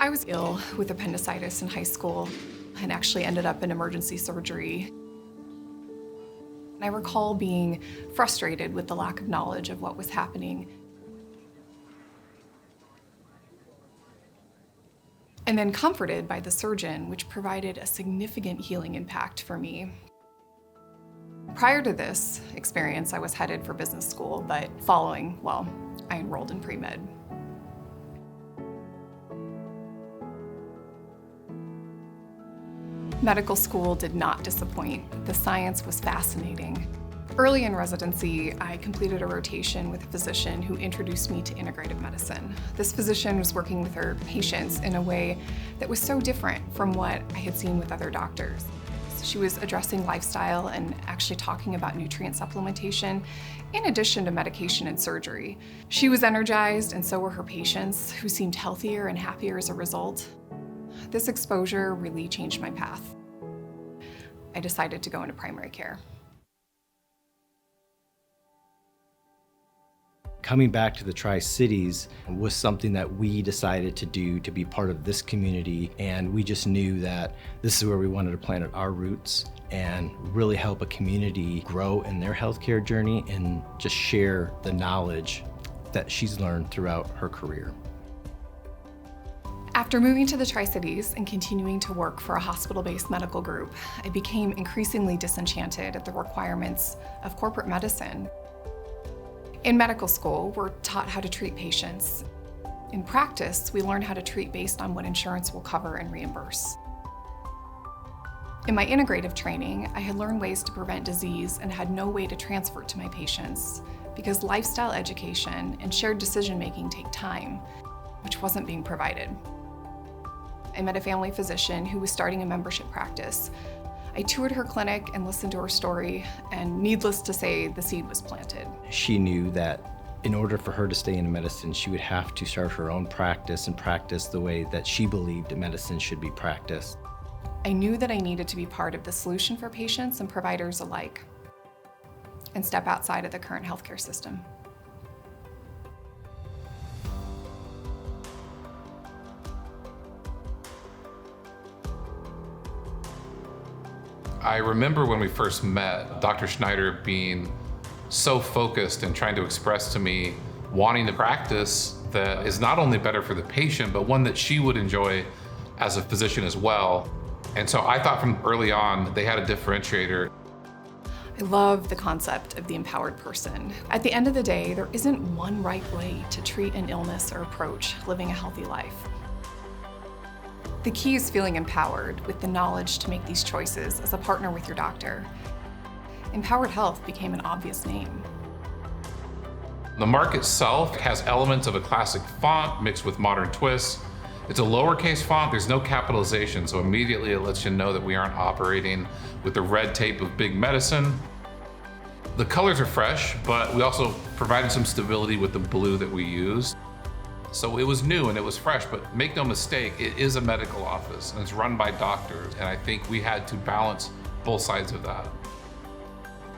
I was ill with appendicitis in high school and actually ended up in emergency surgery. I recall being frustrated with the lack of knowledge of what was happening. And then comforted by the surgeon, which provided a significant healing impact for me. Prior to this experience, I was headed for business school, but following, well, I enrolled in pre-med. Medical school did not disappoint. The science was fascinating. Early in residency, I completed a rotation with a physician who introduced me to integrative medicine. This physician was working with her patients in a way that was so different from what I had seen with other doctors. She was addressing lifestyle and actually talking about nutrient supplementation in addition to medication and surgery. She was energized, and so were her patients, who seemed healthier and happier as a result. This exposure really changed my path. I decided to go into primary care. Coming back to the Tri-Cities was something that we decided to do to be part of this community, and we just knew that this is where we wanted to plant our roots and really help a community grow in their healthcare journey and just share the knowledge that she's learned throughout her career. After moving to the Tri-Cities and continuing to work for a hospital-based medical group, I became increasingly disenchanted at the requirements of corporate medicine. In medical school, we're taught how to treat patients. In practice, we learn how to treat based on what insurance will cover and reimburse. In my integrative training, I had learned ways to prevent disease and had no way to transfer it to my patients because lifestyle education and shared decision-making take time, which wasn't being provided. I met a family physician who was starting a membership practice. I toured her clinic and listened to her story, and needless to say, the seed was planted. She knew that in order for her to stay in medicine, she would have to start her own practice and practice the way that she believed medicine should be practiced. I knew that I needed to be part of the solution for patients and providers alike, and step outside of the current healthcare system. I remember when we first met, Dr. Schneider being so focused and trying to express to me wanting to practice that is not only better for the patient, but one that she would enjoy as a physician as well. And so I thought from early on, they had a differentiator. I love the concept of the empowered person. At the end of the day, there isn't one right way to treat an illness or approach living a healthy life. The key is feeling empowered with the knowledge to make these choices as a partner with your doctor. Empowered Health became an obvious name. The mark itself has elements of a classic font mixed with modern twists. It's a lowercase font, there's no capitalization, so immediately it lets you know that we aren't operating with the red tape of big medicine. The colors are fresh, but we also provided some stability with the blue that we used. So it was new and it was fresh, but make no mistake, it is a medical office and it's run by doctors. And I think we had to balance both sides of that.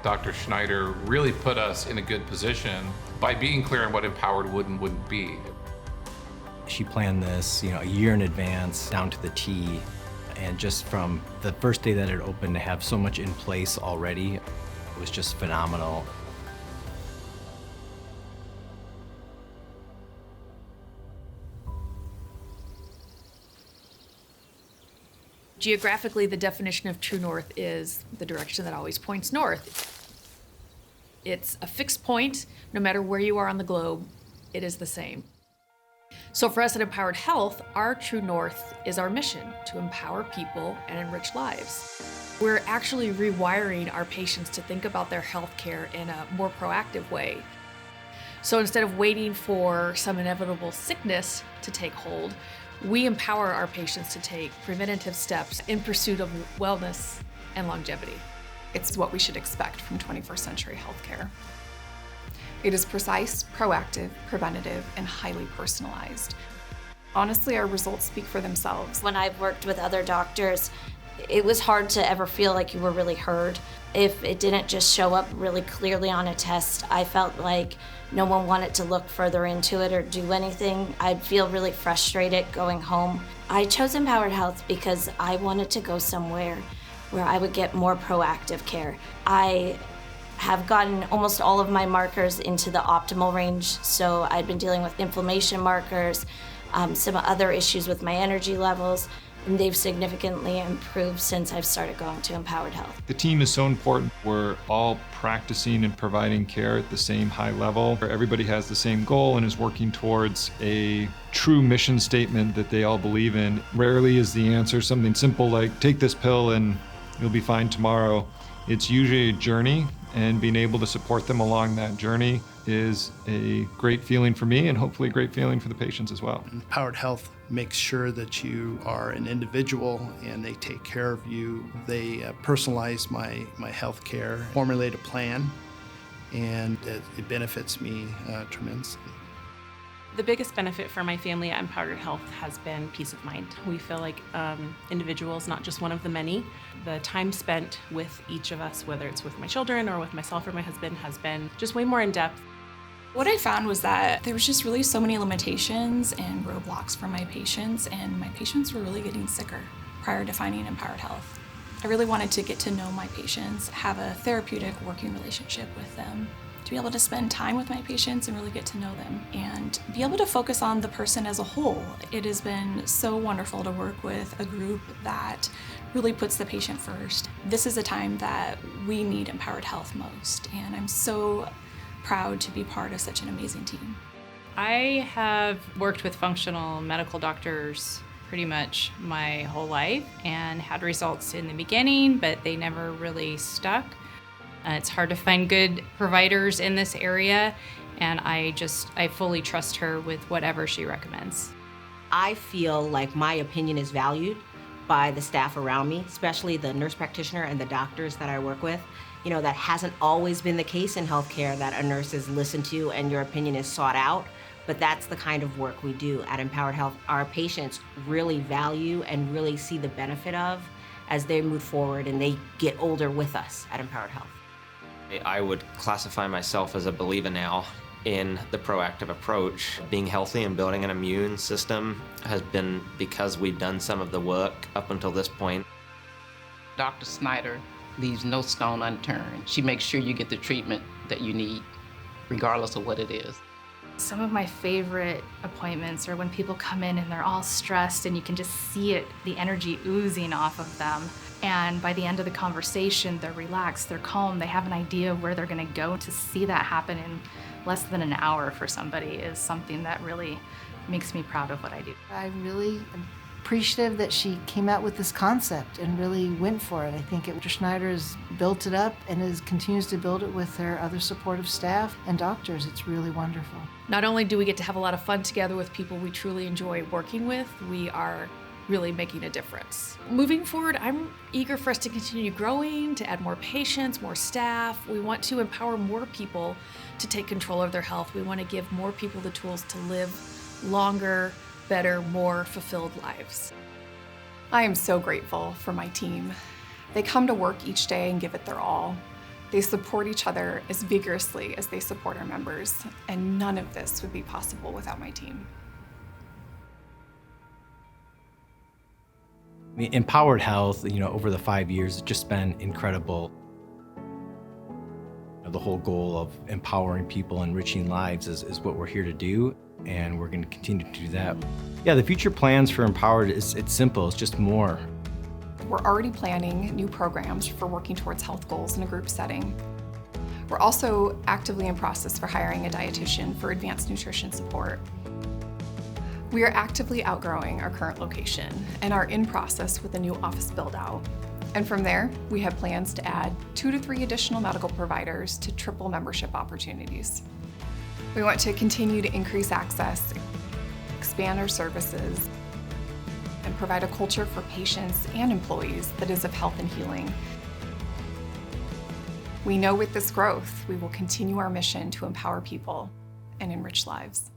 Dr. Schneider really put us in a good position by being clear on what empowered would and wouldn't be. She planned this, a year in advance, down to the T. And just from the first day that it opened to have so much in place already, it was just phenomenal. Geographically, the definition of true north is the direction that always points north. It's a fixed point, no matter where you are on the globe, it is the same. So for us at Empowered Health, our true north is our mission to empower people and enrich lives. We're actually rewiring our patients to think about their healthcare in a more proactive way. So instead of waiting for some inevitable sickness to take hold, we empower our patients to take preventative steps in pursuit of wellness and longevity. It's what we should expect from 21st century healthcare. It is precise, proactive, preventative, and highly personalized. Honestly, our results speak for themselves. When I've worked with other doctors, it was hard to ever feel like you were really heard. If it didn't just show up really clearly on a test, I felt like no one wanted to look further into it or do anything. I'd feel really frustrated going home. I chose Empowered Health because I wanted to go somewhere where I would get more proactive care. I have gotten almost all of my markers into the optimal range, so I'd been dealing with inflammation markers, some other issues with my energy levels, and they've significantly improved since I've started going to Empowered Health. The team is so important. We're all practicing and providing care at the same high level. Everybody has the same goal and is working towards a true mission statement that they all believe in. Rarely is the answer something simple like, take this pill and you'll be fine tomorrow. It's usually a journey, and being able to support them along that journey is a great feeling for me and hopefully a great feeling for the patients as well. Empowered Health makes sure that you are an individual and they take care of you. They personalize my health care, formulate a plan, and it benefits me tremendously. The biggest benefit for my family at Empowered Health has been peace of mind. We feel like individuals, not just one of the many. The time spent with each of us, whether it's with my children or with myself or my husband, has been just way more in depth. What I found was that there was just really so many limitations and roadblocks for my patients, and my patients were really getting sicker prior to finding Empowered Health. I really wanted to get to know my patients, have a therapeutic working relationship with them, to be able to spend time with my patients and really get to know them and be able to focus on the person as a whole. It has been so wonderful to work with a group that really puts the patient first. This is a time that we need Empowered Health most, and I'm so proud to be part of such an amazing team. I have worked with functional medical doctors pretty much my whole life and had results in the beginning, but they never really stuck. It's hard to find good providers in this area, and I fully trust her with whatever she recommends. I feel like my opinion is valued by the staff around me, especially the nurse practitioner and the doctors that I work with. You know, that hasn't always been the case in healthcare, that a nurse is listened to and your opinion is sought out, but that's the kind of work we do at Empowered Health. Our patients really value and really see the benefit of as they move forward and they get older with us at Empowered Health. I would classify myself as a believer now in the proactive approach. Being healthy and building an immune system has been because we've done some of the work up until this point. Dr. Snyder leaves no stone unturned. She makes sure you get the treatment that you need, regardless of what it is. Some of my favorite appointments are when people come in and they're all stressed and you can just see it, the energy oozing off of them. And by the end of the conversation, they're relaxed, they're calm, they have an idea of where they're gonna go. To see that happen in less than an hour for somebody is something that really makes me proud of what I do. I really am appreciative that she came out with this concept and really went for it. I think Dr. Schneider has built it up and continues to build it with her other supportive staff and doctors. It's really wonderful. Not only do we get to have a lot of fun together with people we truly enjoy working with, we are really making a difference. Moving forward, I'm eager for us to continue growing, to add more patients, more staff. We want to empower more people to take control of their health. We want to give more people the tools to live longer, better, more fulfilled lives. I am so grateful for my team. They come to work each day and give it their all. They support each other as vigorously as they support our members, and none of this would be possible without my team. Empowered Health, over the 5 years, it's just been incredible. The whole goal of empowering people, enriching lives is what we're here to do, and we're going to continue to do that. Yeah, the future plans for Empowered, it's simple, it's just more. We're already planning new programs for working towards health goals in a group setting. We're also actively in process for hiring a dietitian for advanced nutrition support. We are actively outgrowing our current location and are in process with a new office build-out. And from there, we have plans to add 2 to 3 additional medical providers to triple membership opportunities. We want to continue to increase access, expand our services, and provide a culture for patients and employees that is of health and healing. We know with this growth, we will continue our mission to empower people and enrich lives.